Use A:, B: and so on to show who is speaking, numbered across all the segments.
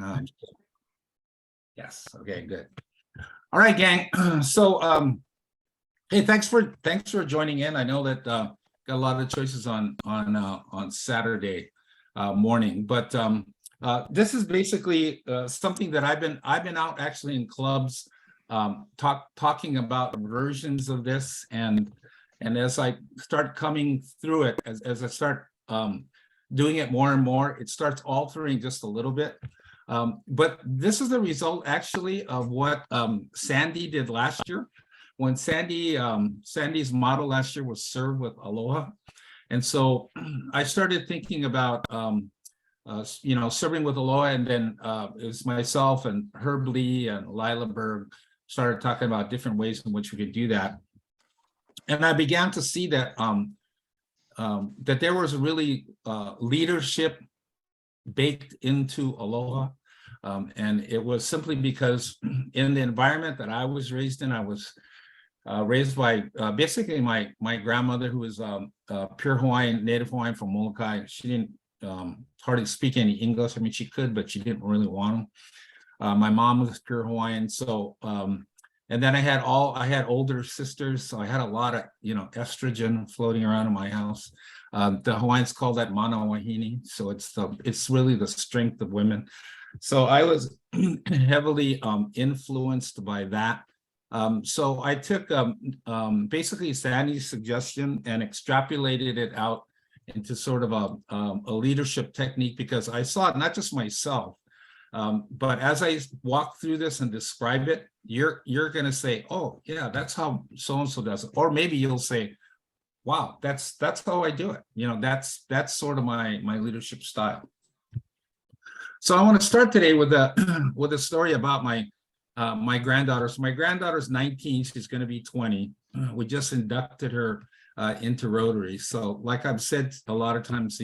A: Um, yes. Okay. Good. All right, gang. So, hey, thanks for joining in. I know that got a lot of choices on Saturday morning, but this is basically something that I've been out actually in clubs talking about versions of this, and as I start coming through it, as I start doing it more and more, it starts altering just a little bit. But this is the result actually of what Sandy did last year. When Sandy's model last year was serve with Aloha. And so I started thinking about, serving with Aloha, and then it was myself and Herb Lee and Lila Berg started talking about different ways in which we could do that. And I began to see that that there was really leadership baked into Aloha. And it was simply because in the environment that I was raised in, I was raised by basically my grandmother, who was pure Hawaiian, native Hawaiian from Molokai. She didn't hardly speak any English. I mean, she could, but she didn't really want to. My mom was pure Hawaiian. So, and then I had older sisters. So I had a lot of, estrogen floating around in my house. The Hawaiians call that mana wahine. So it's really the strength of women. So I was heavily influenced by that. So I took basically Sandy's suggestion and extrapolated it out into sort of a leadership technique, because I saw it not just myself, but as I walk through this and describe it, you're going to say, oh yeah, that's how so-and-so does it. Or maybe you'll say, wow, that's how I do it. That's sort of my leadership style. So I want to start today with a story about my granddaughter. So my granddaughter's 19, she's going to be 20. We just inducted her into Rotary. So like I've said a lot of times,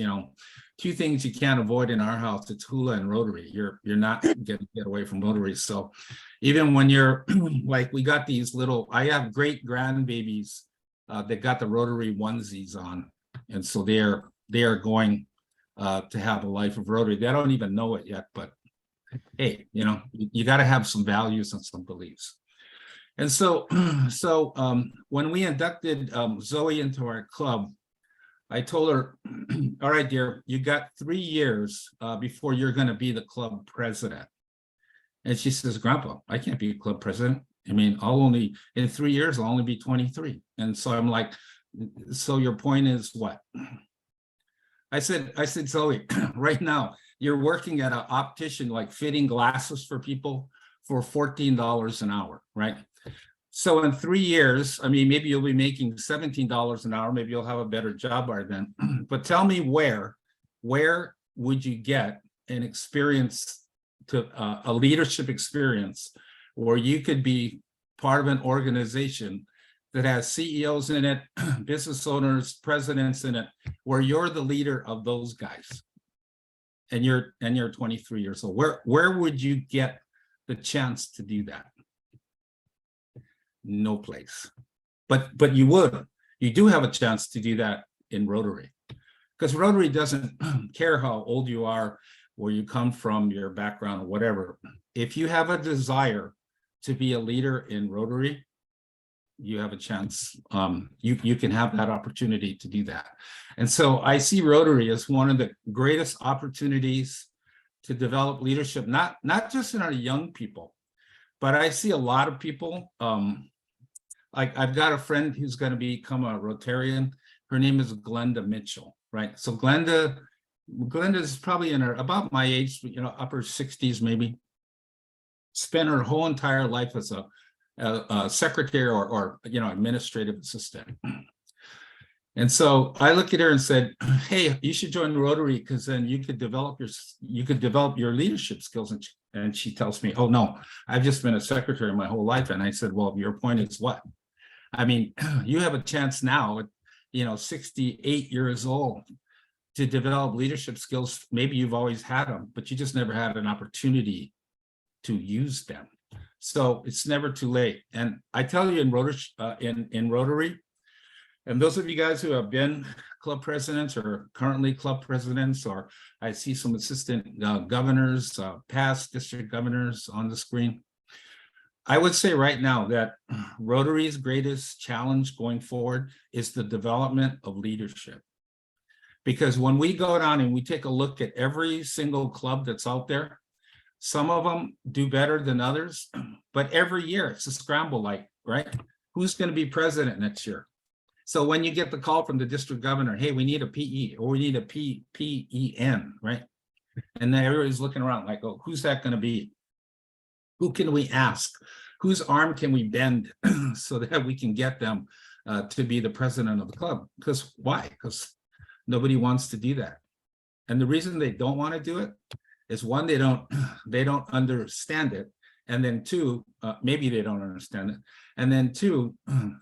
A: two things you can't avoid in our house, it's hula and Rotary. You're not going to get away from Rotary. So even when you're like, we got these I have great grandbabies that got the Rotary onesies on. And so they are going to have a life of Rotary. They don't even know it yet, but hey, you got to have some values and some beliefs. And so when we inducted Zoe into our club, I told her, all right, dear, you got 3 years before you're going to be the club president. And she says, Grandpa, I can't be club president. I mean, in 3 years, I'll only be 23. And so I'm like, so your point is what? I said, Zoe, right now, you're working at an optician, like fitting glasses for people for $14 an hour, right? So in 3 years, I mean, maybe you'll be making $17 an hour. Maybe you'll have a better job by then. But tell me where would you get an experience a leadership experience where you could be part of an organization that has CEOs in it, business owners, presidents in it, where you're the leader of those guys, and you're 23 years old. Where would you get the chance to do that? No place. But you do have a chance to do that in Rotary, because Rotary doesn't care how old you are, where you come from, your background, or whatever. If you have a desire to be a leader in Rotary, you have a chance. You can have that opportunity to do that. And so I see Rotary as one of the greatest opportunities to develop leadership, not just in our young people, but I see a lot of people. Like I've got a friend who's going to become a Rotarian. Her name is Glenda Mitchell, right? So Glenda is probably in about my age, upper 60s maybe. Spent her whole entire life as a secretary or administrative assistant. And so I looked at her and said, hey, you should join Rotary, because then you could develop your leadership skills. And she tells me, oh no, I've just been a secretary my whole life. And I said, well, your point is what? I mean, you have a chance now at 68 years old to develop leadership skills. Maybe you've always had them, but you just never had an opportunity to use them. So it's never too late. And I tell you, in Rotary, And those of you guys who have been club presidents or currently club presidents, or I see some assistant governors, past district governors on the screen. I would say right now that Rotary's greatest challenge going forward is the development of leadership. Because when we go down and we take a look at every single club that's out there, some of them do better than others, but every year it's a scramble, like, right? Who's going to be president next year? So when you get the call from the district governor, hey, we need a PE or we need a PEN, right? And then everybody's looking around like, oh, who's that going to be? Who can we ask? Whose arm can we bend so that we can get them to be the president of the club? Because why? Because nobody wants to do that. And the reason they don't want to do it is, one, they don't understand it. And then two, maybe they don't understand it. And then two,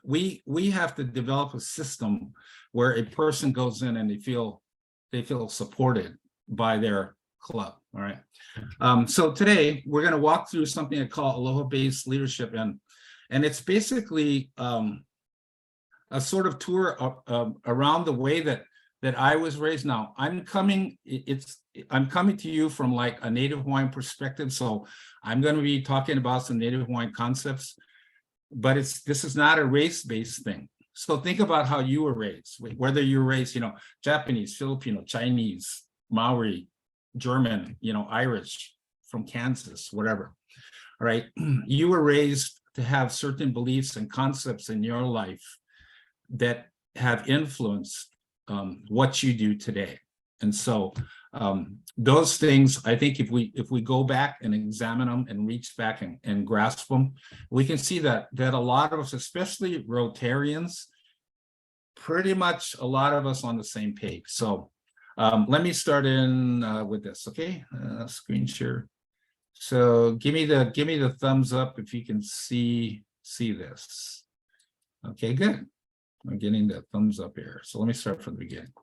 A: we have to develop a system where a person goes in and they feel supported by their club. All right. So today we're going to walk through something I call aloha-based leadership, and it's basically a sort of tour around the way that I was raised. Now I'm coming to you from like a Native Hawaiian perspective, so I'm going to be talking about some Native Hawaiian concepts, but this is not a race-based thing. So think about how you were raised, whether you're raised, Japanese, Filipino, Chinese, Maori, German, Irish, from Kansas, whatever. All right. You were raised to have certain beliefs and concepts in your life that have influenced what you do today. And so those things, I think if we go back and examine them and reach back and grasp them, we can see that a lot of us, especially Rotarians, pretty much a lot of us on the same page. So let me start in with this, okay? Screen share. So give me the thumbs up if you can see this. Okay, good. I'm getting the thumbs up here. So let me start from the beginning.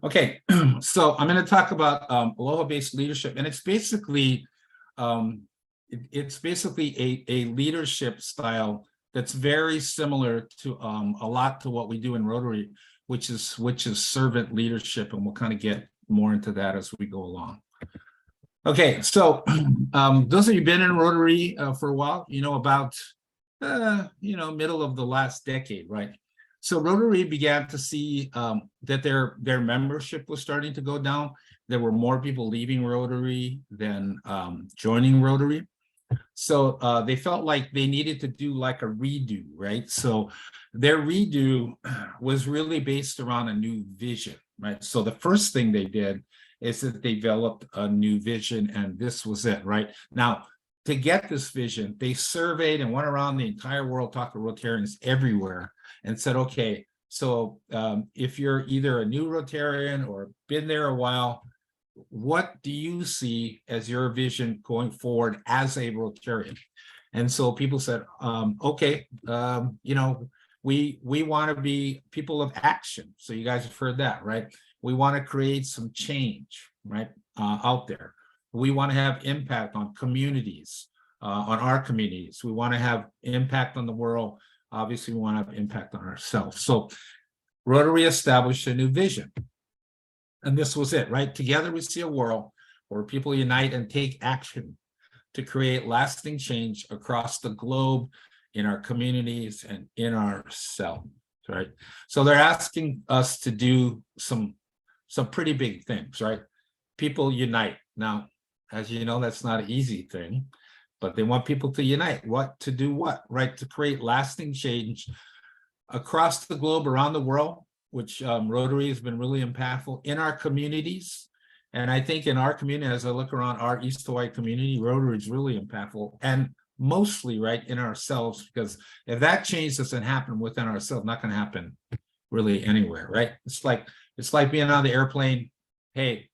A: Okay, so I'm going to talk about aloha-based leadership, and it's basically a leadership style that's very similar to a lot to what we do in Rotary, which is servant leadership, and we'll kind of get more into that as we go along. Okay, so those of you been in Rotary for a while, about middle of the last decade, right? So Rotary began to see that their membership was starting to go down. There were more people leaving Rotary than joining Rotary. So they felt like they needed to do like a redo, right? So their redo was really based around a new vision, right? So the first thing they did is that they developed a new vision, and this was it, right? Now, to get this vision, they surveyed and went around the entire world, talked to Rotarians everywhere, and said, okay, so if you're either a new Rotarian or been there a while, what do you see as your vision going forward as a Rotarian? And so people said, okay, we want to be people of action. So you guys have heard that, right? We want to create some change, right, out there. We want to have impact on communities, on our communities. We want to have impact on the world. Obviously, we want to have impact on ourselves. So Rotary established a new vision. And this was it, right? Together we see a world where people unite and take action to create lasting change across the globe, in our communities, and in ourselves, right? So they're asking us to do some pretty big things, right? People unite. Now, as you know, that's not an easy thing, but they want people to unite. To do what, right? To create lasting change across the globe, around the world, which Rotary has been really impactful in our communities. And I think in our community, as I look around our East Hawaii community, Rotary is really impactful, and mostly right in ourselves, because if that change doesn't happen within ourselves, not going to happen really anywhere, right? It's like being on the airplane. Hey,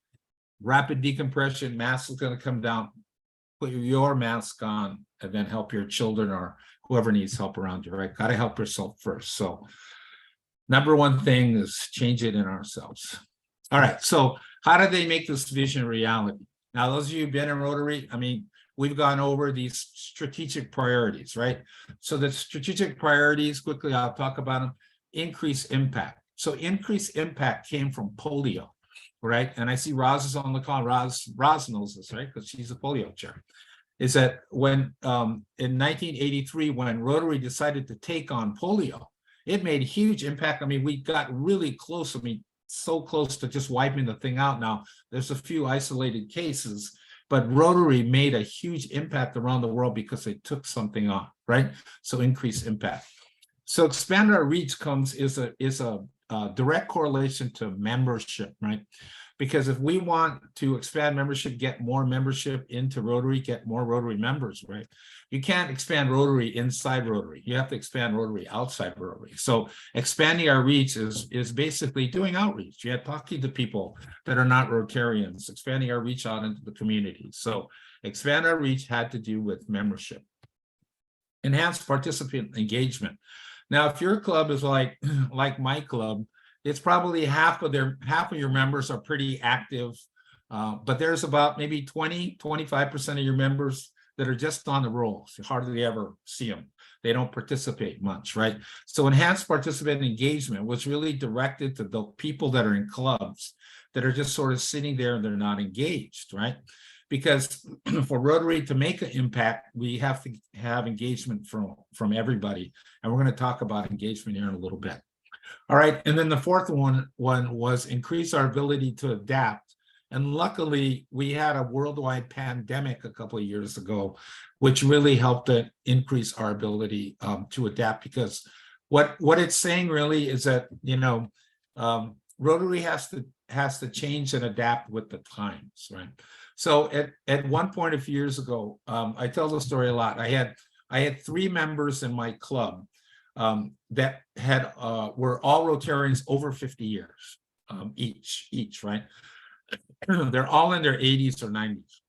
A: rapid decompression, mask is going to come down. Put your mask on, and then help your children or whoever needs help around you, right? Got to help yourself first. So number one thing is change it in ourselves. All right, so how did they make this vision reality? Now, those of you who've been in Rotary, we've gone over these strategic priorities, right? So the strategic priorities, quickly, I'll talk about them. increased impact. So increased impact came from polio, right? And I see Roz is on the call. Roz knows this, right? Because she's a polio chair. Is that when in 1983, when Rotary decided to take on polio, it made a huge impact. I mean, we got really close. I mean, so close to just wiping the thing out. Now, there's a few isolated cases, but Rotary made a huge impact around the world because they took something on, right? So increased impact. So expand our reach is a direct correlation to membership, right? Because if we want to expand membership, get more membership into Rotary, get more Rotary members, right? You can't expand Rotary inside Rotary. You have to expand Rotary outside Rotary. So expanding our reach is basically doing outreach. You're talking to people that are not Rotarians, expanding our reach out into the community. So expand our reach had to do with membership. Enhance participant engagement. Now, if your club is like my club, it's probably half of your members are pretty active, but there's about maybe 25% of your members that are just on the rolls. You hardly ever see them. They don't participate much, right? So enhanced participant engagement was really directed to the people that are in clubs that are just sort of sitting there and they're not engaged, right? Because for Rotary to make an impact, we have to have engagement from everybody. And we're going to talk about engagement here in a little bit. All right, and then the fourth one was increase our ability to adapt. And luckily, we had a worldwide pandemic a couple of years ago, which really helped to increase our ability to adapt. Because what it's saying really is that, you know, Rotary has to change and adapt with the times, right? So at one point a few years ago, I tell the story a lot. I had 3 members in my club that were all Rotarians over 50 years each, right? They're all in their 80s or 90s.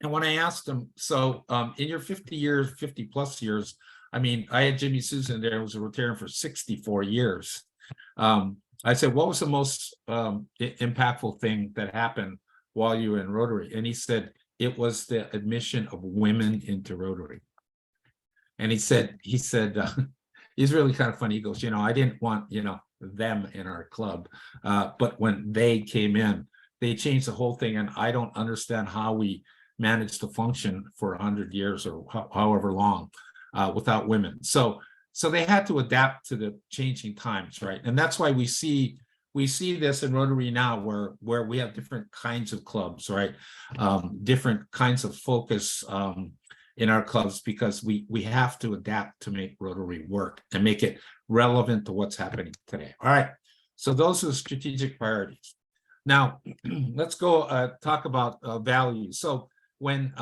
A: And when I asked them, so in your 50 plus years, I mean, I had Jimmy Susan there, who was a Rotarian for 64 years. I said, what was the most impactful thing that happened while you were in Rotary? And he said, it was the admission of women into Rotary. And he said, he's really kind of funny. He goes, you know, I didn't want, you know, them in our club. But when they came in, they changed the whole thing. And I don't understand how we managed to function for 100 years or however long without women. So they had to adapt to the changing times, right? And that's why we see this in Rotary now, where we have different kinds of clubs, right? Different kinds of focus in our clubs, because we have to adapt to make Rotary work and make it relevant to what's happening today. All right, so those are the strategic priorities. Now, let's go talk about values. So when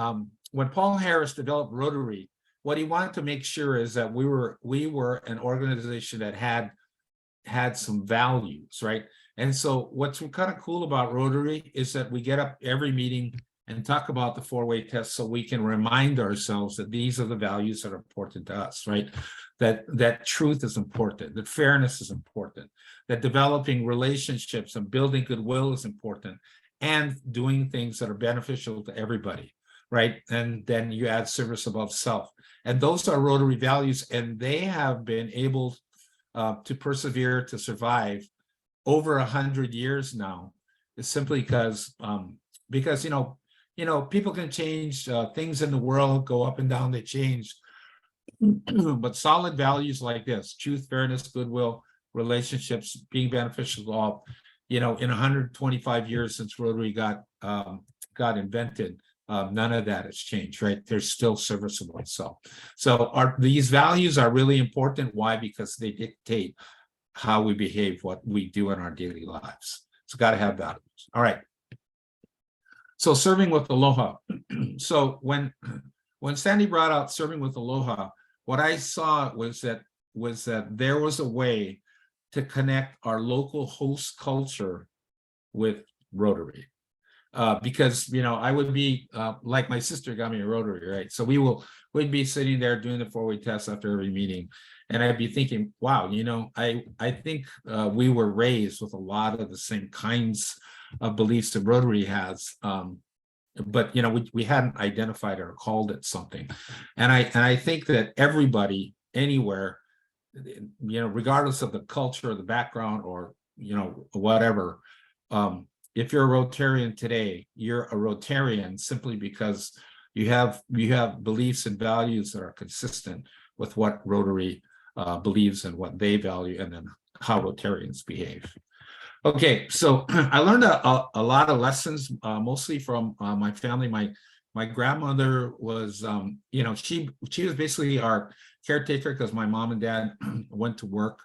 A: Paul Harris developed Rotary, what he wanted to make sure is that we were an organization that had some values, right? And so what's kind of cool about Rotary is that we get up every meeting and talk about the 4-way test, so we can remind ourselves that these are the values that are important to us, right? That truth is important, that fairness is important, that developing relationships and building goodwill is important, and doing things that are beneficial to everybody, right? And then you add service above self. And those are Rotary values, and they have been able to persevere, to survive over 100 years now. It's simply because you know, people can change, things in the world go up and down, they change. But solid values like this, truth, fairness, goodwill, relationships, being beneficial to all, you know, in 125 years since Rotary got invented, none of that has changed, right? There's still serviceable. So these values are really important. Why? Because they dictate how we behave, what we do in our daily lives. It's got to have values. All right. So serving with aloha. So when Sandy brought out serving with aloha, what I saw was that there was a way to connect our local host culture with Rotary. Because, you know, I would be like my sister got me a Rotary, right? So we'd be sitting there doing the 4-way test after every meeting, and I'd be thinking, wow, you know, I think we were raised with a lot of the same kinds of beliefs that Rotary has, but you know, we hadn't identified or called it something. And I think that everybody anywhere regardless of the culture or the background or, whatever, if you're a Rotarian today, you're a Rotarian simply because you have beliefs and values that are consistent with what Rotary believes and what they value, and then how Rotarians behave. Okay, so I learned a lot of lessons, mostly from my family. My grandmother was, she was basically our caretaker because my mom and dad went to work.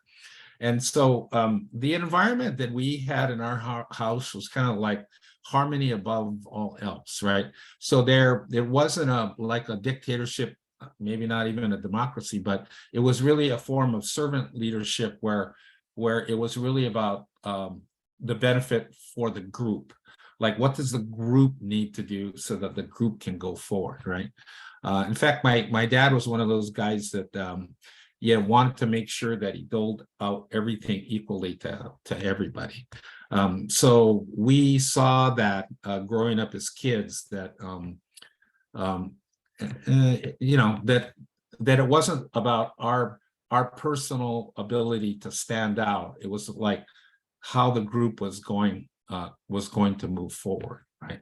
A: And so the environment that we had in our house was kind of like harmony above all else, right? So there wasn't like a dictatorship, maybe not even a democracy, but it was really a form of servant leadership where it was really about the benefit for the group. Like, what does the group need to do so that the group can go forward, right? In fact, my dad was one of those guys that wanted to make sure that he doled out everything equally to everybody. So we saw that growing up as kids, that that it wasn't about our personal ability to stand out. It was like how the group was going to move forward, right?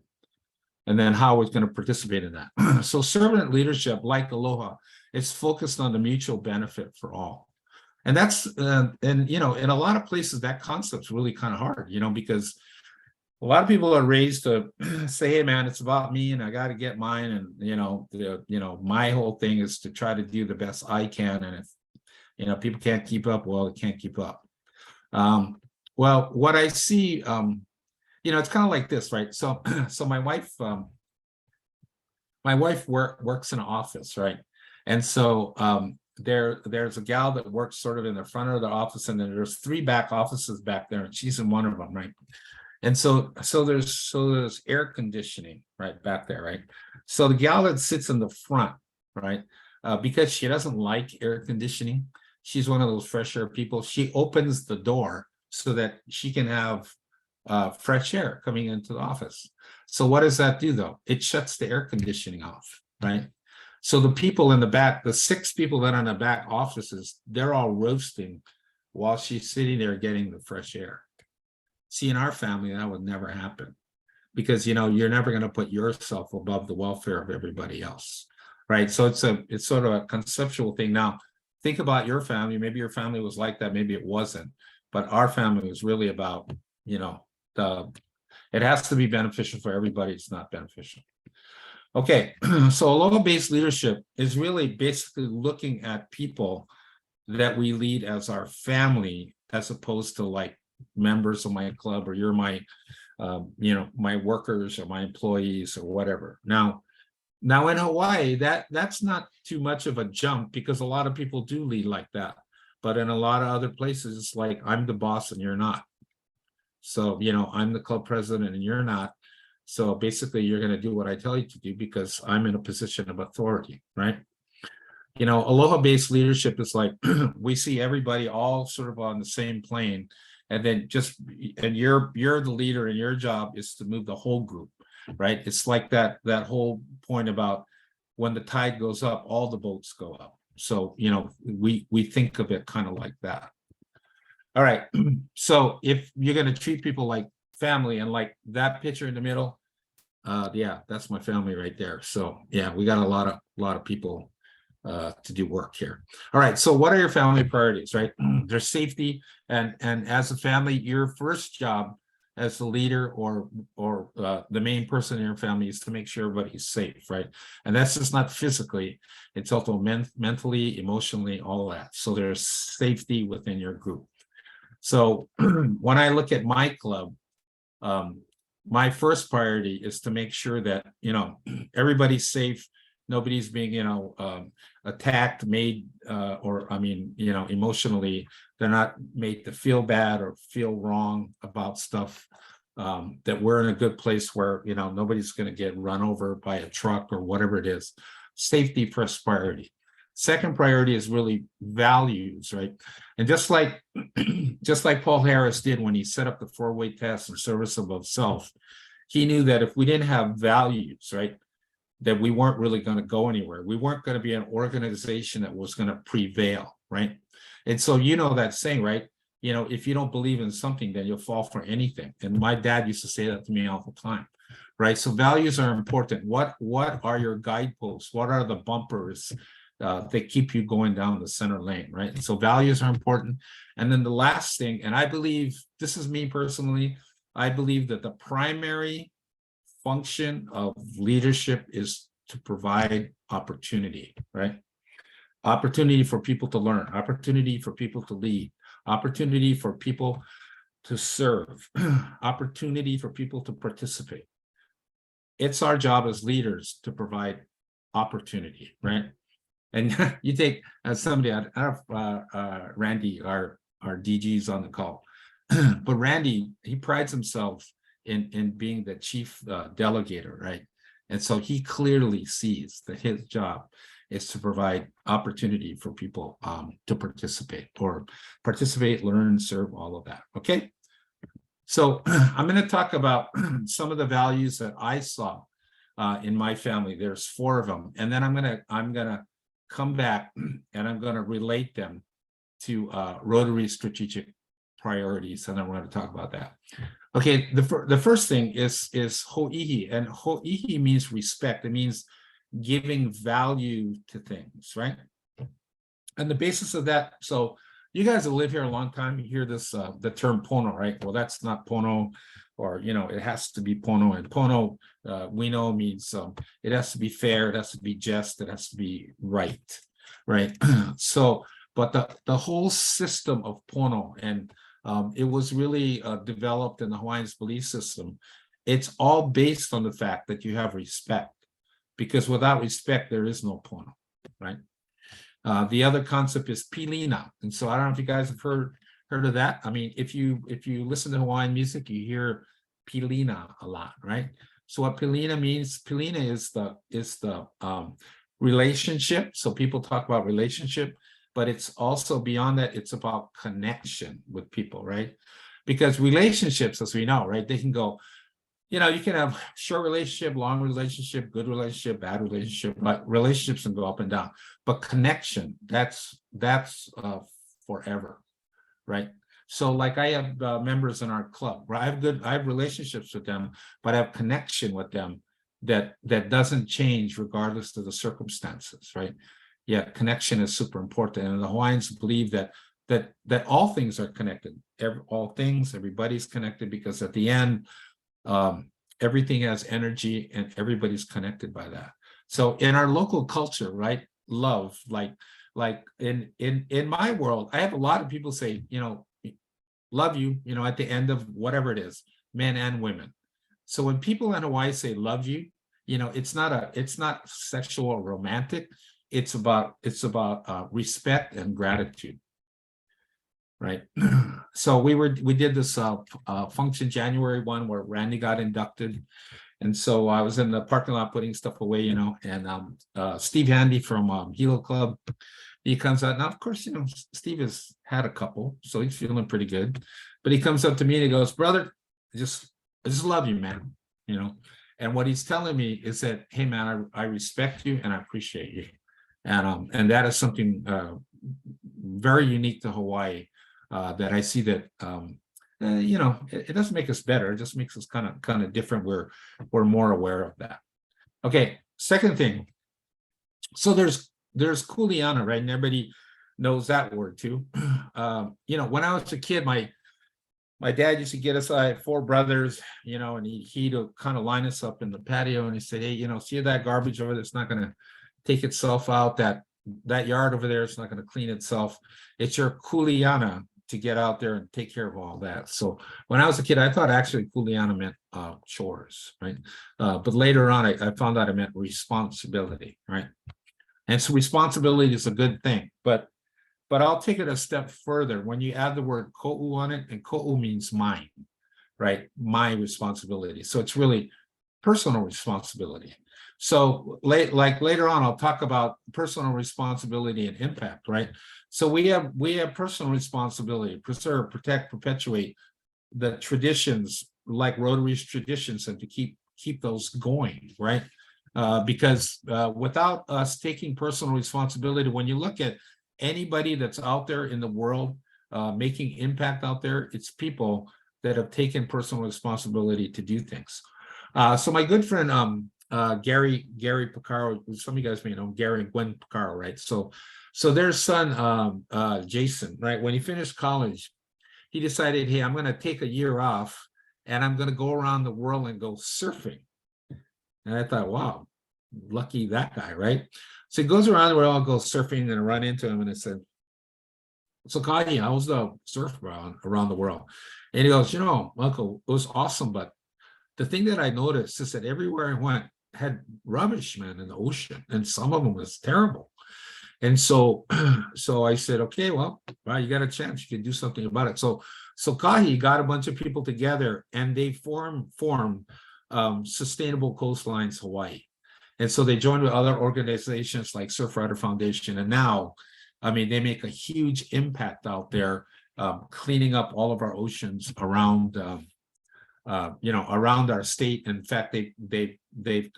A: And then how it's going to participate in that. So servant leadership, like Aloha, it's focused on the mutual benefit for all. And that's, and in a lot of places, that concept's really kind of hard, because a lot of people are raised to say, hey man, it's about me and I got to get mine. And, my whole thing is to try to do the best I can. And if, people can't keep up, well, they can't keep up. Well, what I see, it's kind of like this, right? So, my wife works in an office, right? And so there's a gal that works sort of in the front of the office, and then there's 3 back offices back there, and she's in one of them, right? And so there's air conditioning right back there, right? So the gal that sits in the front, right, because she doesn't like air conditioning, she's one of those fresh air people. She opens the door so that she can have fresh air coming into the office. So what does that do though? It shuts the air conditioning off, right? So the people in the back, the 6 people that are in the back offices, they're all roasting while she's sitting there getting the fresh air. See, in our family, that would never happen, because you're never going to put yourself above the welfare of everybody else, right? So it's sort of a conceptual thing. Now, think about your family. Maybe your family was like that, maybe it wasn't, but our family was really about, it has to be beneficial for everybody. It's not beneficial. Okay, so Aloha-based leadership is really basically looking at people that we lead as our family, as opposed to like members of my club, or you're my, my workers or my employees or whatever. Now in Hawaii, that's not too much of a jump, because a lot of people do lead like that. But in a lot of other places, it's like, I'm the boss and you're not. So, I'm the club president and you're not. So basically, you're going to do what I tell you to do because I'm in a position of authority, right? Aloha-based leadership is like, we see everybody all sort of on the same plane, and then you're the leader, and your job is to move the whole group, right? It's like that whole point about when the tide goes up, all the boats go up. So, we think of it kind of like that. All right. So if you're going to treat people like family, and like that picture in the middle, that's my family right there. So yeah, we got a lot of people to do work here. All right. So what are your family priorities, right? There's safety, and as a family, your first job as the leader or the main person in your family is to make sure everybody's safe, right? And that's just not physically, it's also mentally, emotionally, all that. So there's safety within your group. So when I look at my club, my first priority is to make sure that, everybody's safe. Nobody's being, attacked, made, emotionally, they're not made to feel bad or feel wrong about stuff. That we're in a good place where, nobody's going to get run over by a truck or whatever it is. Safety first priority. Second priority is really values, right? And just like Paul Harris did when he set up the 4-way test in service above self, he knew that if we didn't have values, right, that we weren't really going to go anywhere. We weren't going to be an organization that was going to prevail, right? And so, you know, that saying, right? You know, if you don't believe in something, then you'll fall for anything. And my dad used to say that to me all the time, right? So values are important. What are your guideposts? What are the bumpers that keep you going down the center lane, right? So values are important. And then the last thing, and I believe, this is me personally, I believe that the primary function of leadership is to provide opportunity, right? Opportunity for people to learn, opportunity for people to lead, opportunity for people to serve, opportunity for people to participate. It's our job as leaders to provide opportunity, right? And you take somebody, I don't know, Randy, our DG's on the call, but Randy, he prides himself in being the chief delegator, right? And so he clearly sees that his job is to provide opportunity for people to participate, learn, serve, all of that. Okay. So I'm going to talk about some of the values that I saw in my family. There's 4 of them, and then I'm gonna come back and I'm going to relate them to Rotary strategic priorities, and I'm going to talk about that. Okay, the first thing is Hawai'i, and Hawai'i means respect. It means giving value to things, right? And the basis of that, so you guys that live here a long time, you hear this the term pono, right? Well, that's not pono, or you know, it has to be pono, and pono we know means it has to be fair, it has to be just, it has to be right, right? So, but the whole system of pono, and it was really developed in the Hawaiian's belief system. It's all based on the fact that you have respect, because without respect, there is no pono, right? The other concept is pilina. And so I don't know if you guys have heard of that. I mean, if you listen to Hawaiian music, you hear pilina a lot, right? So what pilina means, pilina is the relationship. So people talk about relationship, but it's also beyond that, it's about connection with people, right? Because relationships, as we know, right, they can go, you know, you can have short relationship, long relationship, good relationship, bad relationship, but relationships can go up and down. But connection, that's forever, right? So like I have members in our club, right? I have relationships with them, but I have connection with them that doesn't change regardless of the circumstances, right? Yeah, connection is super important. And the Hawaiians believe that all things are connected. Everybody's connected, because at the end, everything has energy and everybody's connected by that. So in our local culture, right, love, like in my world, I have a lot of people say, you know, love you, you know, at the end of whatever it is, men and women. So when people in Hawaii say love you, you know, it's not sexual or romantic. It's about respect and gratitude, right? So we did this function January 1 where Randy got inducted, and so I was in the parking lot putting stuff away, you know, and Steve Handy from Hilo Club, he comes out. Now, of course, you know, Steve has had a couple, so he's feeling pretty good, but he comes up to me and he goes, "Brother, I just love you, man," you know. And what he's telling me is that, hey man, I respect you and I appreciate you. And that is something very unique to Hawaii, that I see that you know, it doesn't make us better, it just makes us kind of different. We're more aware of that. Okay, second thing. So there's Kuleana, right? And everybody knows that word too. You know, when I was a kid, my dad used to get us, I had 4 brothers, you know, and he'd kind of line us up in the patio and he said, hey, you know, see that garbage over there? It's not going to take itself out. That yard over there, it's not going to clean itself. It's your Kuleana to get out there and take care of all that. So when I was a kid, I thought actually Kuleana meant chores, right? But later on, I found out it meant responsibility, right? And so responsibility is a good thing, but I'll take it a step further. When you add the word ko'u on it, and ko'u means mine, right? My responsibility. So it's really personal responsibility. So later on, I'll talk about personal responsibility and impact, right? So we have personal responsibility, preserve, protect, perpetuate the traditions, like Rotary's traditions, and to keep those going, right? Because without us taking personal responsibility, when you look at anybody that's out there in the world making impact out there, it's people that have taken personal responsibility to do things. So my good friend Gary Picaro, some of you guys may know Gary and Gwen Picaro, right? So their son Jason, right? When he finished college, he decided, hey, I'm going to take a year off and I'm going to go around the world and go surfing. And I thought, wow, lucky that guy, right? So he goes around the world, goes surfing, and I run into him and I said, so Kahi, how was the surf around the world? And he goes, Uncle, it was awesome, but the thing that I noticed is that everywhere I went had rubbish, man, in the ocean, and some of them was terrible. And so I said, okay, well, you got a chance, you can do something about it. So Kahi got a bunch of people together and they formed Sustainable Coastlines Hawaii. And so they joined with other organizations like Surfrider Foundation. And now, I mean, they make a huge impact out there, cleaning up all of our oceans around, around our state. In fact, they've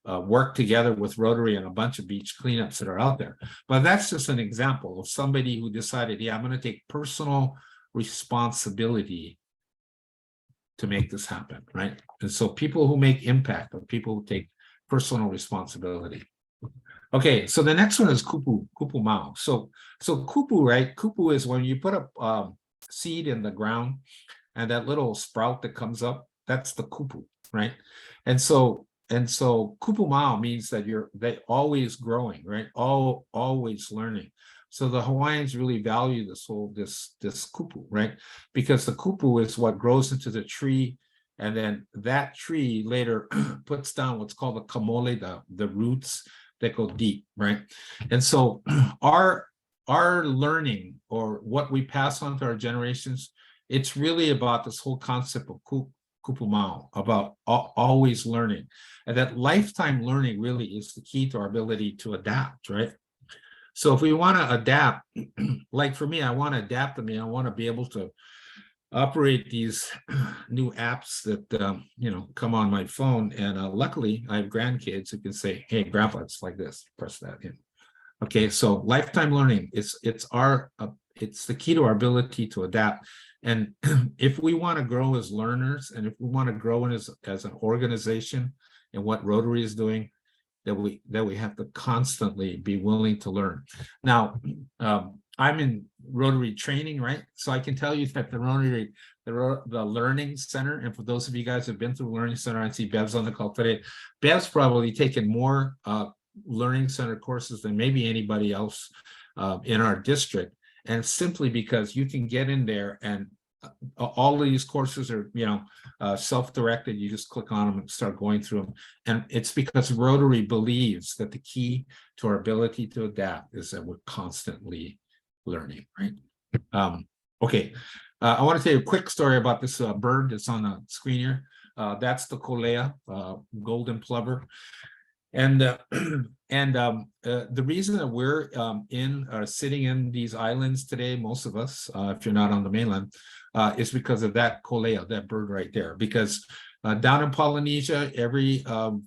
A: worked together with Rotary and a bunch of beach cleanups that are out there. But that's just an example of somebody who decided, yeah, I'm going to take personal responsibility to make this happen, right? And so people who make impact are people who take personal responsibility. Okay, so the next one is kupu mau. So kupu, right? Kupu is when you put a seed in the ground and that little sprout that comes up, that's the kupu, right? And so kupu mau means that they always growing, right? Always learning. So the Hawaiians really value this kupu, right? Because the kupu is what grows into the tree, and then that tree later puts down what's called the kamole, the roots that go deep, right? And so our learning, or what we pass on to our generations, it's really about this whole concept of kupu mau, about always learning. And that lifetime learning really is the key to our ability to adapt, right? So if we want to adapt, like for me, I want to adapt. I mean, I want to be able to operate these new apps that come on my phone, and luckily I have grandkids who can say, hey grandpa, it's like this, press that in. Okay, so lifetime learning, it's the key to our ability to adapt. And if we want to grow as learners, and if we want to grow as an organization, and what Rotary is doing, that we have to constantly be willing to learn. Now, I'm in Rotary training, right? So I can tell you that the Rotary, the Learning Center, and for those of you guys who have been through the Learning Center, I see Bev's on the call today. Bev's probably taken more Learning Center courses than maybe anybody else in our district, and simply because you can get in there and all of these courses are, self-directed. You just click on them and start going through them. And it's because Rotary believes that the key to our ability to adapt is that we're constantly learning, right? Okay. I want to tell you a quick story about this bird that's on the screen here. That's the kolea, golden plover. And the reason that we're sitting in these islands today, most of us, if you're not on the mainland, is because of that kolea, that bird right there. Because down in Polynesia, every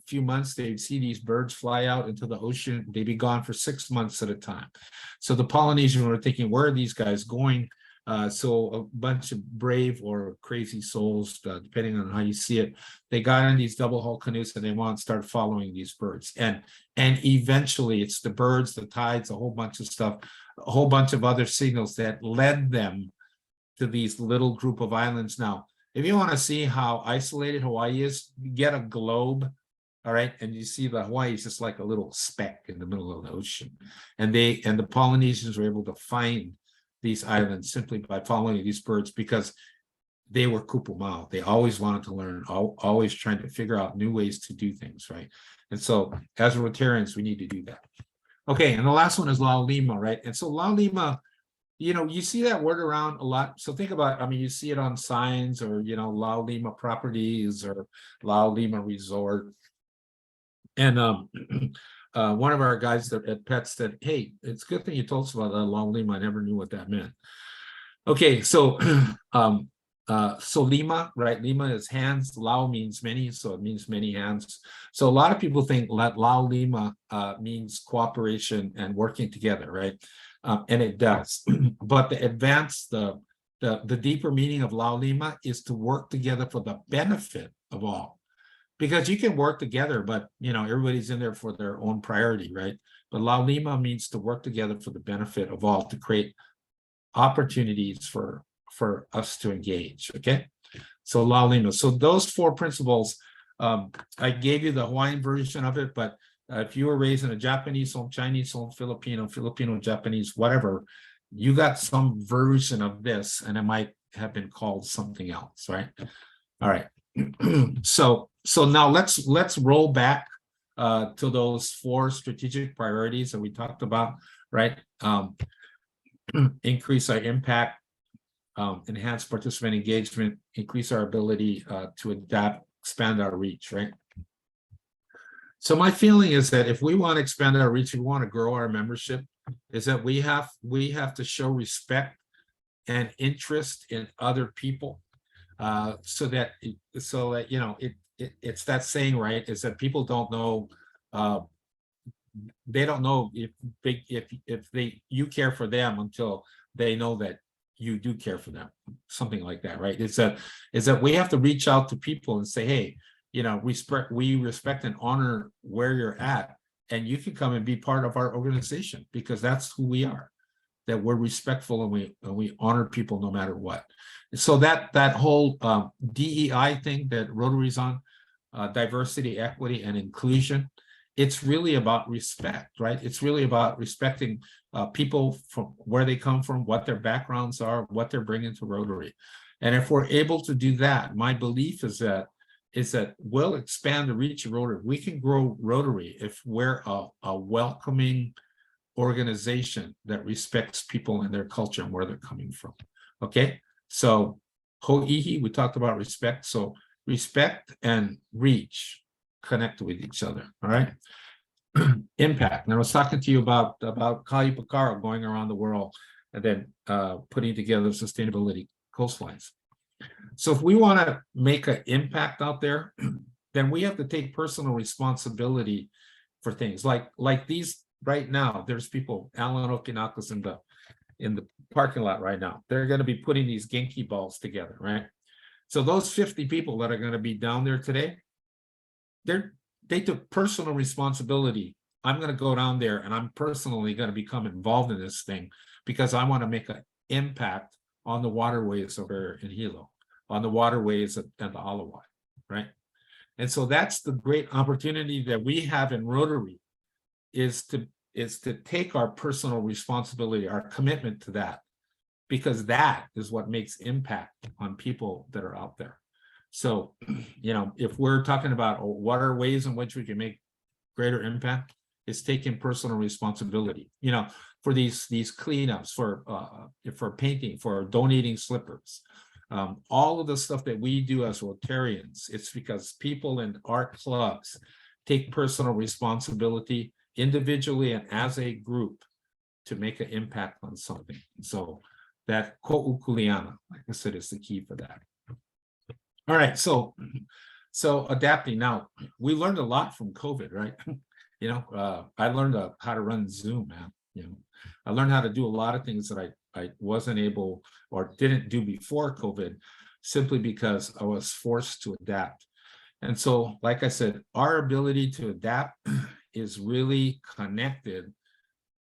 A: few months, they'd see these birds fly out into the ocean. They'd be gone for 6 months at a time. So the Polynesians were thinking, where are these guys going? So a bunch of brave or crazy souls, depending on how you see it, they got in these double hull canoes and they want to start following these birds. And eventually it's the birds, the tides, a whole bunch of stuff, a whole bunch of other signals that led them to these little group of islands. Now, if you want to see how isolated Hawaii is, you get a globe, all right, and you see the Hawaii is just like a little speck in the middle of the ocean. And the Polynesians were able to find these islands simply by following these birds, because they were kupu mau. They always wanted to learn, always trying to figure out new ways to do things, right? And so as Rotarians, we need to do that. Okay, and the last one is laulima, right? And so laulima, you see that word around a lot. So think about, I mean, you see it on signs, or, laulima properties or laulima resort. And one of our guys at PET said, hey, it's a good thing you told us about that laulima. I never knew what that meant. Okay, so so lima, right? Lima is hands. Lao means many, so it means many hands. So a lot of people think that laulima means cooperation and working together, right? and it does. But the deeper meaning of La Lima is to work together for the benefit of all. Because you can work together, but everybody's in there for their own priority, right? But La Lima means to work together for the benefit of all, to create opportunities for us to engage. Okay, so La Lima. So those 4 principles, I gave you the Hawaiian version of it, but if you were raised in a Japanese home, Chinese home, Filipino, Japanese, whatever, you got some version of this, and it might have been called something else, right? All right. So now let's roll back to those 4 strategic priorities that we talked about, right? Increase our impact, enhance participant engagement, increase our ability to adapt, expand our reach, right? So my feeling is that if we want to expand our reach, we want to grow our membership, is that we have to show respect and interest in other people, so that it's that saying, right? Is that people don't know, they don't know if you care for them until they know that you do care for them, something like that, right? Is that we have to reach out to people and say, hey, we respect and honor where you're at, and you can come and be part of our organization, because that's who we are, that we're respectful and we honor people no matter what. So that whole DEI thing that Rotary's on, diversity, equity, and inclusion, it's really about respect, right? It's really about respecting people from where they come from, what their backgrounds are, what they're bringing to Rotary. And if we're able to do that, my belief is that we'll expand the reach of Rotary. We can grow Rotary if we're a welcoming organization that respects people and their culture and where they're coming from. Okay, so Ho'ihi, we talked about respect. So respect and reach connect with each other. All right. Impact. And I was talking to you about Kali Pakaro going around the world and then putting together sustainability coastlines. So if we want to make an impact out there, then we have to take personal responsibility for things like these. Right now, there's people, Alan Okinaka's in the parking lot right now. They're going to be putting these Genki balls together, right? So those 50 people that are going to be down there today, they took personal responsibility. I'm going to go down there and I'm personally going to become involved in this thing because I want to make an impact on the waterways over in Hilo, on the waterways and the Alawai, right? And so that's the great opportunity that we have in Rotary, is to take our personal responsibility, our commitment to that, because that is what makes impact on people that are out there. So, if we're talking about what are ways in which we can make greater impact, it's taking personal responsibility, for these cleanups, for painting, for donating slippers, all of the stuff that we do as Rotarians. It's because people in our clubs take personal responsibility individually and as a group to make an impact on something. So that ko'u kuleana, like I said, is the key for that. All right, so adapting. Now, we learned a lot from COVID, right? I learned how to run Zoom, man. I learned how to do a lot of things that I wasn't able or didn't do before COVID, simply because I was forced to adapt. And so, like I said, our ability to adapt is really connected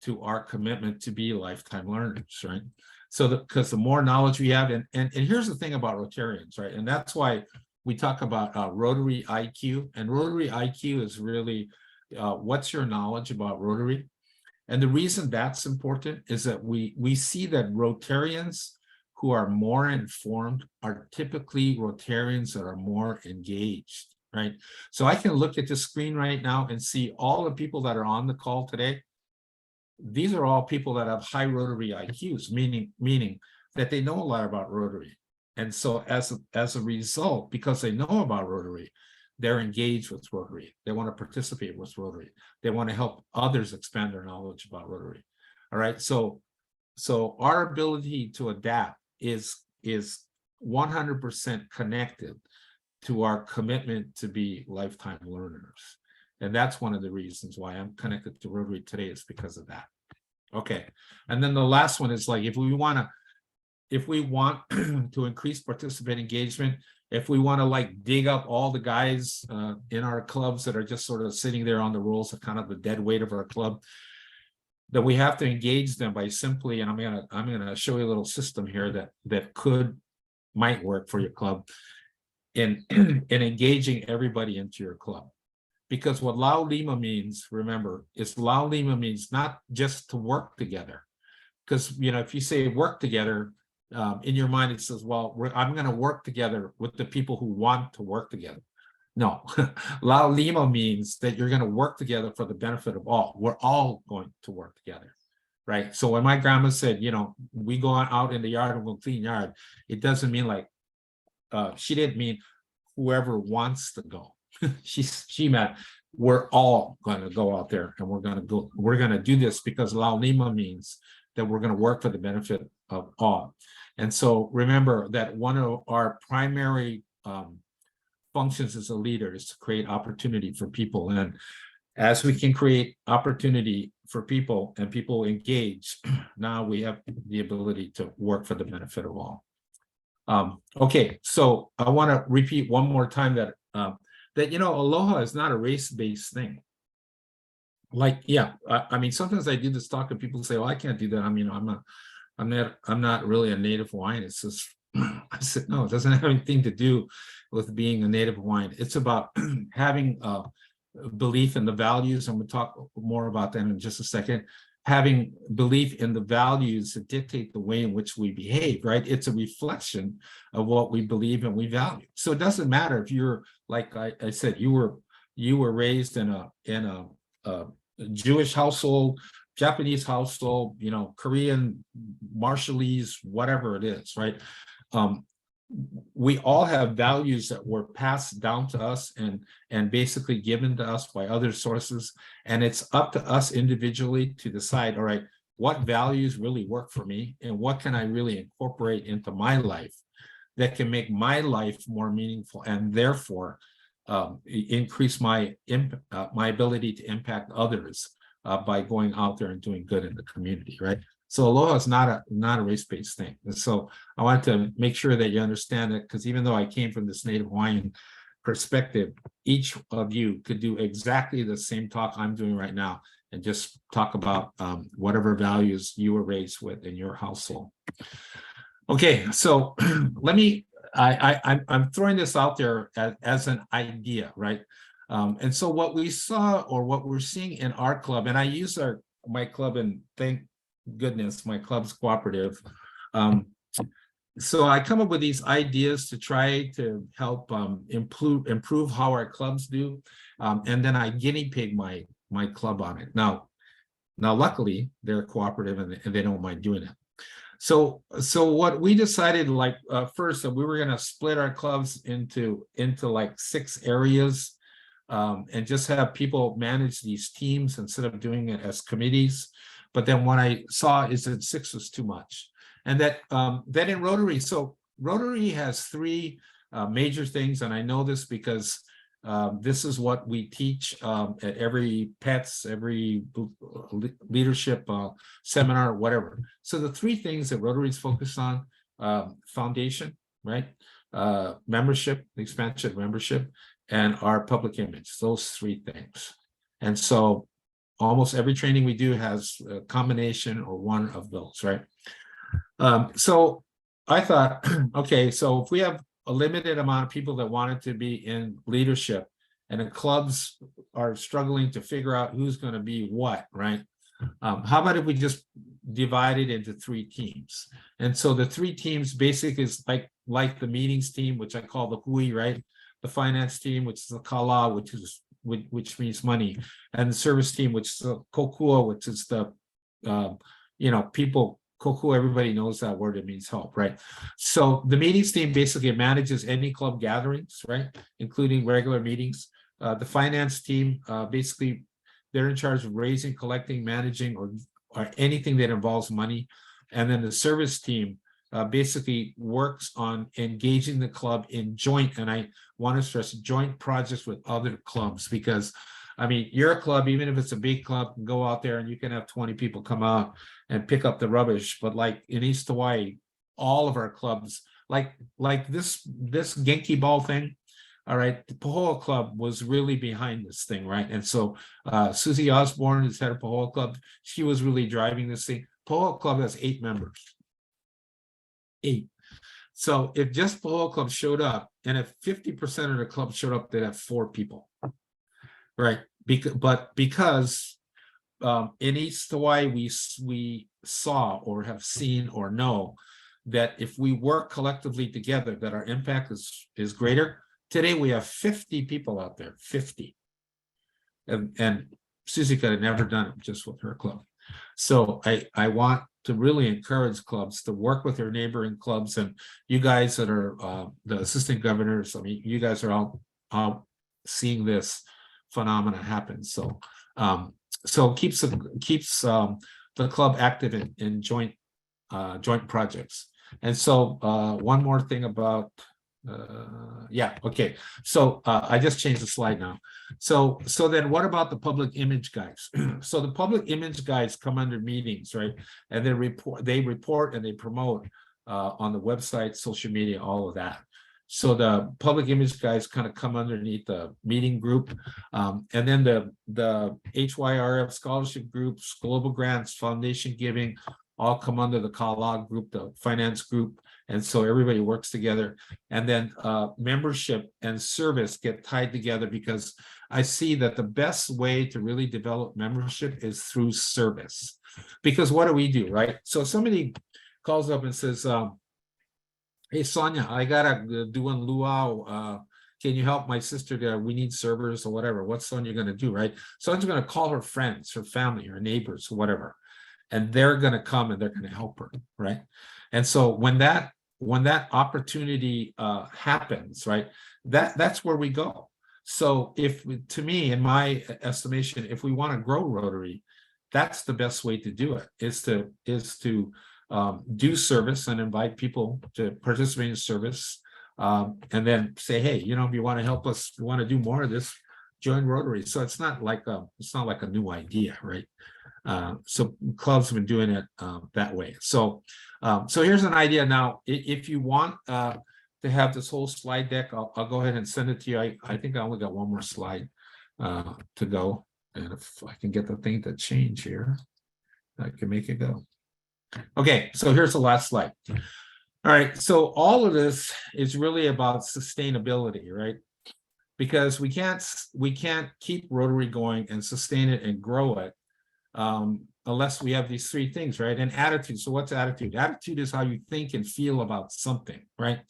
A: to our commitment to be lifetime learners, right? So because the more knowledge we have, and here's the thing about Rotarians, right? And that's why we talk about Rotary IQ, and Rotary IQ is really what's your knowledge about Rotary? And the reason that's important is that we see that Rotarians who are more informed are typically Rotarians that are more engaged, right? So I can look at the screen right now and see all the people that are on the call today. These are all people that have high Rotary IQs, meaning that they know a lot about Rotary. And so as a result, because they know about Rotary, they're engaged with Rotary. They want to participate with Rotary. They want to help others expand their knowledge about Rotary. All right. So our ability to adapt is 100% connected to our commitment to be lifetime learners. And that's one of the reasons why I'm connected to Rotary today, is because of that. Okay. And then the last one is like, if we want to increase participant engagement, if we want to like dig up all the guys in our clubs that are just sort of sitting there on the rolls, of kind of the dead weight of our club, that we have to engage them by simply, and I'm gonna show you a little system here that might work for your club in engaging everybody into your club. Because what Lau Lima means, remember, is Lau Lima means not just to work together. Because, you know, if you say work together, in your mind, it says, well, I'm going to work together with the people who want to work together. No, Lau Lima means that you're going to work together for the benefit of all. We're all going to work together, right? So when my grandma said, you know, we go out in the yard and we'll clean yard, it doesn't mean like, she didn't mean whoever wants to go. She meant we're all going to go out there and we're going to do this because Lau Lima means that we're going to work for the benefit of all. And so remember that one of our primary functions as a leader is to create opportunity for people. And as we can create opportunity for people and people engage, now we have the ability to work for the benefit of all. Okay, so I want to repeat one more time that you know, aloha is not a race-based thing. Like, yeah, I mean, sometimes I do this talk and people say, "Oh, I can't do that." I mean, I'm not really a native Hawaiian. It's just, I said, no, it doesn't have anything to do with being a native Hawaiian. It's about having belief in the values. I'm going to talk more about that in just a second. Having belief in the values that dictate the way in which we behave, right? It's a reflection of what we believe and we value. So it doesn't matter if you're, like I said, you were raised in a Jewish household, Japanese household, you know, Korean, Marshallese, whatever it is, right? We all have values that were passed down to us and basically given to us by other sources. And it's up to us individually to decide, all right, what values really work for me and what can I really incorporate into my life that can make my life more meaningful and therefore increase my ability to impact others by going out there and doing good in the community, right? So aloha is not a race-based thing. And so I want to make sure that you understand it, because even though I came from this Native Hawaiian perspective, each of you could do exactly the same talk I'm doing right now and just talk about whatever values you were raised with in your household. Okay, so I'm throwing this out there as an idea, right? And so what we saw, or what we're seeing in our club, and I use my club, and thank goodness my club's cooperative. So I come up with these ideas to try to help improve how our clubs do, and then I guinea pig my club on it. Now luckily they're cooperative and they don't mind doing it. So what we decided, like first, that we were going to split our clubs into like 6 areas, and just have people manage these teams instead of doing it as committees. But then what I saw is that 6 was too much, and that in Rotary, so Rotary has 3 major things, and I know this because this is what we teach at every PETS, every leadership seminar, whatever. So the 3 things that Rotary is focused on: foundation, right? Membership, the expansion of membership, and our public image. Those 3 things. And so almost every training we do has a combination or one of those, right? So I thought, okay, so if we have a limited amount of people that wanted to be in leadership, and the clubs are struggling to figure out who's going to be what, right? How about if we just divide it into 3 teams? And so the 3 teams basically is like the meetings team, which I call the hui, right? The finance team, which is the kala, which means money, and the service team, which is the kokua, which is the people. Kokua, everybody knows that word, it means help, right? So the meetings team basically manages any club gatherings, right, including regular meetings. The finance team, basically they're in charge of raising, collecting, managing, or anything that involves money. And then the service team basically works on engaging the club in joint, and I want to stress, joint projects with other clubs, because
B: I mean, your club, even if it's a big club, can go out there and you can have 20 people come out and pick up the rubbish. But like in East Hawaii, all of our clubs, like this Genki ball thing, all right, the Pahoa Club was really behind this thing, right? And so Susie Osborne is head of Pahoa Club. She was really driving this thing. Pahoa Club has 8 members. 8. So if just Pahoa Club showed up, and if 50% of the club showed up, they'd have 4 people, right? Because in East Hawaii, we saw or have seen or know that if we work collectively together, that our impact is greater. Today we have 50 people out there, 50, and Susie could have never done it just with her club. So I want to really encourage clubs to work with their neighboring clubs, and you guys that are the assistant governors. I mean, you guys are all seeing this phenomena happen. So so keeps the club active in joint projects. And so one more thing about yeah, okay. So I just changed the slide now. So then what about the public image guys? So the public image guys come under meetings, right? And they report and they promote on the website, social media, all of that. So the public image guys kind of come underneath the meeting group. And then the HYRF scholarship groups, global grants, foundation giving, all come under the Kala group, the finance group. And so everybody works together. And then membership and service get tied together, because I see that the best way to really develop membership is through service. Because what do we do, right? So somebody calls up and says, hey, Sonia, I gotta do one luau. Can you help my sister there? We need servers or whatever. What's Sonia gonna do, right? Sonia's gonna call her friends, her family, her neighbors, whatever. And they're gonna come and they're gonna help her, right? And so when that opportunity happens, right, that's where we go. So to me, in my estimation, if we want to grow Rotary, that's the best way to do it, is to do service and invite people to participate in service, and then say, hey, you know, if you want to help us, you want to do more of this, join Rotary. So it's not like a new idea, right? So clubs have been doing it that way. So here's an idea. Now, if you want to have this whole slide deck, I'll go ahead and send it to you. I think I only got one more slide to go. And if I can get the thing to change here, I can make it go. Okay, so here's the last slide. All right, so all of this is really about sustainability, right? Because we can't keep Rotary going and sustain it and grow it unless we have these 3 things, right? And attitude. So what's attitude? Attitude is how you think and feel about something, right?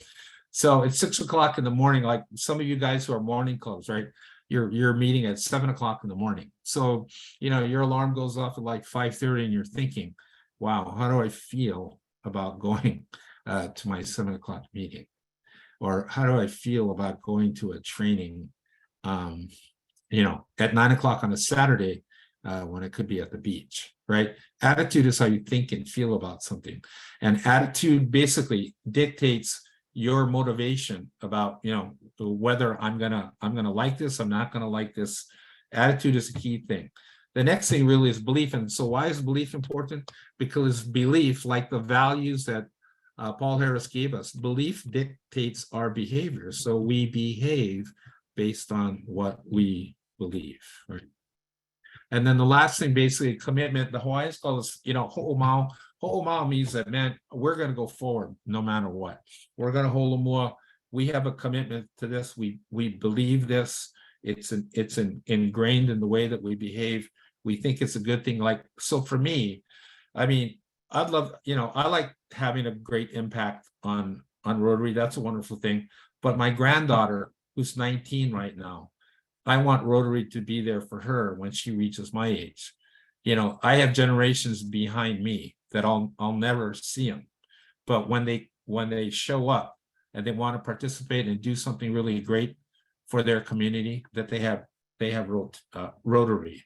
B: So it's 6 o'clock in the morning, like some of you guys who are morning clubs, right? You're meeting at 7 o'clock in the morning. So, you know, your alarm goes off at like 5:30 and you're thinking, wow, how do I feel about going to my 7 o'clock meeting? Or how do I feel about going to a training, you know, at 9 o'clock on a Saturday, when it could be at the beach, right? Attitude is how you think and feel about something. And attitude basically dictates your motivation about, you know, whether I'm gonna like this, I'm not gonna like this. Attitude is a key thing. The next thing really is belief. And so why is belief important? Because belief, like the values that Paul Harris gave us, belief dictates our behavior. So we behave based on what we believe, right? And then the last thing, basically, commitment. The Hawaiians call this, you know, ho'omau. Ho'omau means that, man, we're going to go forward no matter what. We're going to holomua. We have a commitment to this. We believe this. It's ingrained in the way that we behave. We think it's a good thing. Like, so for me, I mean, I'd love, you know, I like having a great impact on Rotary. That's a wonderful thing. But my granddaughter, who's 19 right now, I want Rotary to be there for her when she reaches my age. You know, I have generations behind me that I'll never see them. But when they show up and they want to participate and do something really great for their community, that they have Rotary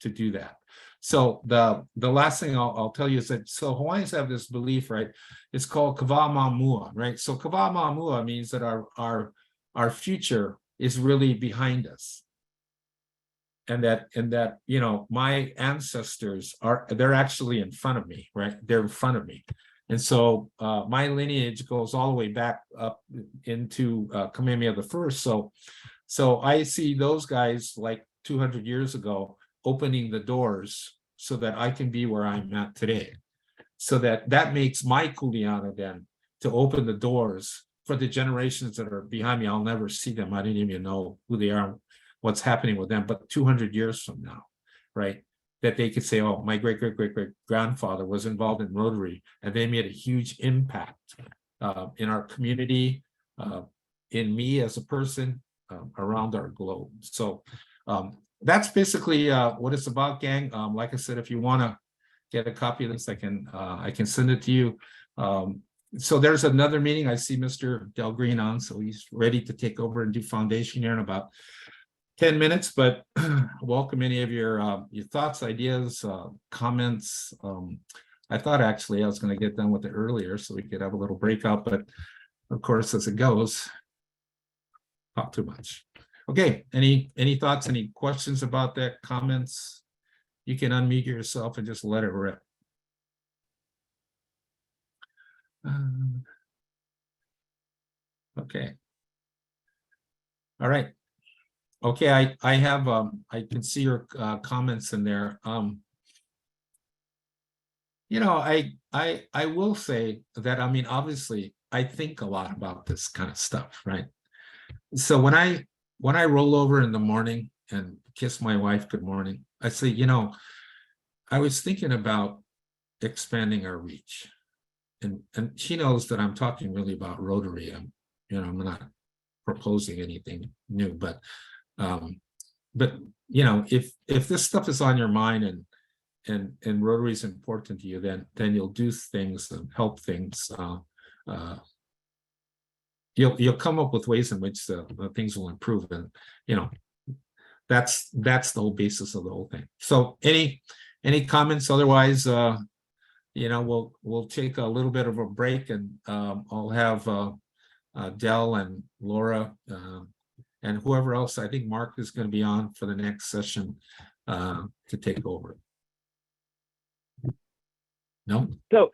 B: to do that. So the last thing I'll tell you is that, so Hawaiians have this belief, right? It's called kawamamua, right? So kawamamua means that our future is really behind us. that, you know, my ancestors they're actually in front of me, right? They're in front of me. And so my lineage goes all the way back up into Kamehameha the First. So I see those guys like 200 years ago opening the doors so that I can be where I'm at today. So that makes my Kuleana then to open the doors for the generations that are behind me. I'll never see them. I didn't even know who they are, what's happening with them. But 200 years from now, right? That they could say, oh, my great-great-great-great-grandfather was involved in Rotary, and they made a huge impact in our community, in me as a person, around our globe. So that's basically what it's about, gang. Like I said, if you want to get a copy of this, I can send it to you. So there's another meeting. I see Mr. Del Green on, so he's ready to take over and do foundation here in about 10 minutes, but welcome any of your thoughts, ideas, comments. I thought actually I was going to get done with it earlier so we could have a little breakout, but of course, as it goes, not too much. Okay, any thoughts, any questions about that, comments? You can unmute yourself and just let it rip. Okay. All right. Okay, I have I can see your comments in there. You know, I will say that, I mean, obviously I think a lot about this kind of stuff, right? So when I roll over in the morning and kiss my wife good morning, I say, you know, I was thinking about expanding our reach. And she knows that I'm talking really about Rotary. You know, I'm not proposing anything new, but you know, if this stuff is on your mind and Rotary is important to you, then you'll do things and help things. You'll come up with ways in which the things will improve, and you know, that's the whole basis of the whole thing. So any comments? Otherwise, you know, we'll take a little bit of a break, and I'll have Del and Laura and whoever else. I think Mark is going to be on for the next session to take over. No?
C: So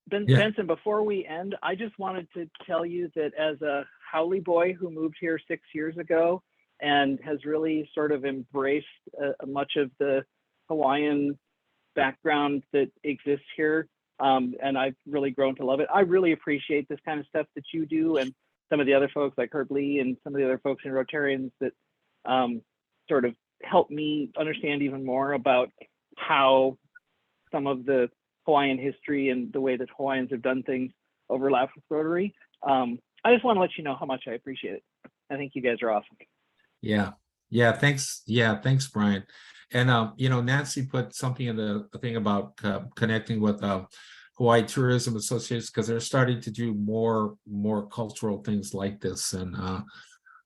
C: Benson, before we end, I just wanted to tell you that as a Hawai'i boy who moved here 6 years ago and has really sort of embraced much of the Hawaiian background that exists here, and I've really grown to love it. I really appreciate this kind of stuff that you do, and some of the other folks like Herb Lee and some of the other folks in Rotarians that sort of help me understand even more about how some of the Hawaiian history and the way that Hawaiians have done things overlap with Rotary. I just want to let you know how much I appreciate it. I think you guys are awesome.
B: Yeah, thanks. Yeah, thanks, Brian. And you know, Nancy put something in the thing about connecting with Hawaii Tourism Associates, because they're starting to do more cultural things like this, and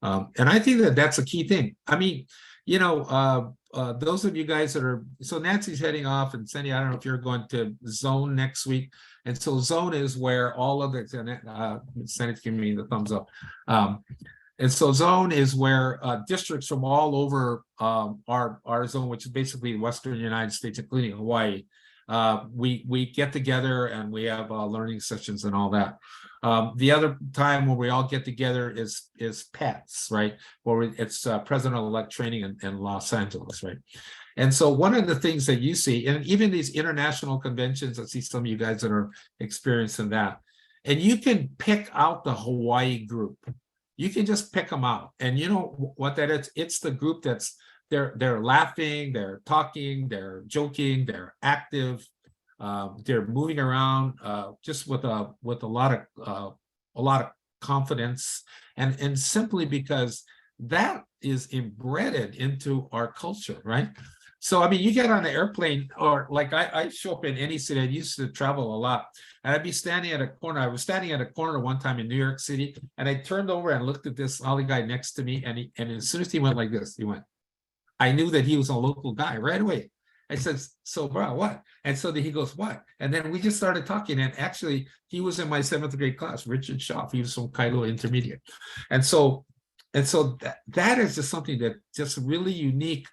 B: I think that that's a key thing. I mean, you know, those of you guys that are, so Nancy's heading off, and Cindy, I don't know if you're going to Zone next week. And so Zone is where all of the, Cindy's giving me the thumbs up. And so Zone is where districts from all over our zone, which is basically the Western United States, including Hawaii, we get together and we have learning sessions and all that. The other time when we all get together is PETS, right? Where it's President-elect training in Los Angeles, right? And so one of the things that you see, and even these international conventions, I see some of you guys that are experiencing that, and you can pick out the Hawaii group. You can just pick them out. And you know what that is? It's the group that's, they're laughing, they're talking, they're joking, they're active. They're moving around just with a lot of confidence, and simply because that is embedded into our culture, right? So I mean, you get on an airplane, or like I show up in any city. I used to travel a lot, and I'd be standing at a corner. I was standing at a corner one time in New York City, and I turned over and looked at this other guy next to me, and as soon as he went like this, he went. I knew that he was a local guy right away. I said, so bro, what? And so he goes, what? And then we just started talking. And actually, he was in my 7th grade class, Richard Schaaf. He was from Kailua Intermediate. And so that is just something that just really unique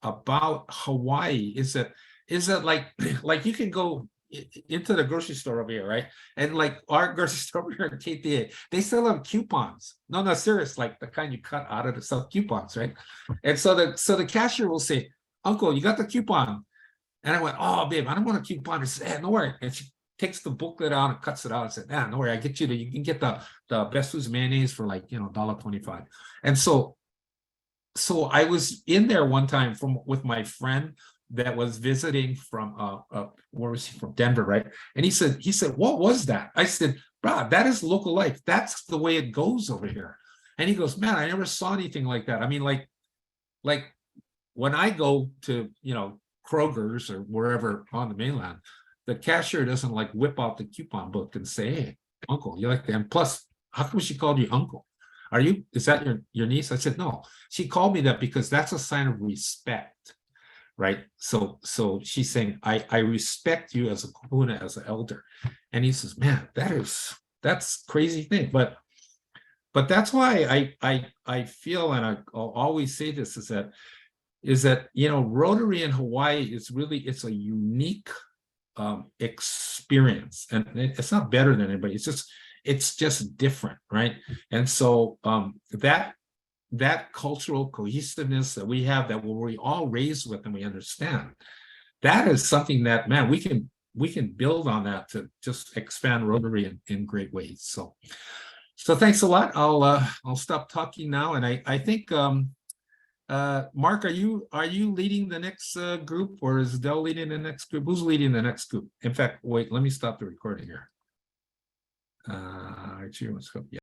B: about Hawaii is that like you can go into the grocery store over here, right? And like our grocery store over here in KTA, they still have coupons. No, serious, like the kind you cut out of the stuff, coupons, right? And so the cashier will say, "Uncle, you got the coupon?" And I went, "Oh, babe, I don't want a coupon." She said, "No worry." And she takes the booklet out and cuts it out and said, "Nah, no worry, I get you you can get the Best Foods mayonnaise for like, $1.25. And so I was in there one time with my friend that was visiting from where was he from? Denver, right? And he said, "What was that?" I said, "Bro, that is local life. That's the way it goes over here." And he goes, "Man, I never saw anything like that." I mean, like when I go to, Kroger's or wherever on the mainland, the cashier doesn't like whip out the coupon book and say, "Hey, uncle, you like that?" And plus, how come she called you uncle? Is that your niece? I said, "No." She called me that because that's a sign of respect, right? So she's saying, I respect you as a kahuna, as an elder. And he says, "Man, that's crazy thing." But that's why I feel, and I'll always say this, is that Rotary in Hawaii is really, it's a unique experience, and it's not better than anybody. It's just different, right? And so that cultural cohesiveness that we have, that we're all raised with and we understand, that is something that, man, we can build on that to just expand Rotary in great ways. So thanks a lot. I'll stop talking now, and I think Mark, are you leading the next group, or is Del leading the next group? Who's leading the next group? In fact, wait, let me stop the recording here. Let's go. Yeah.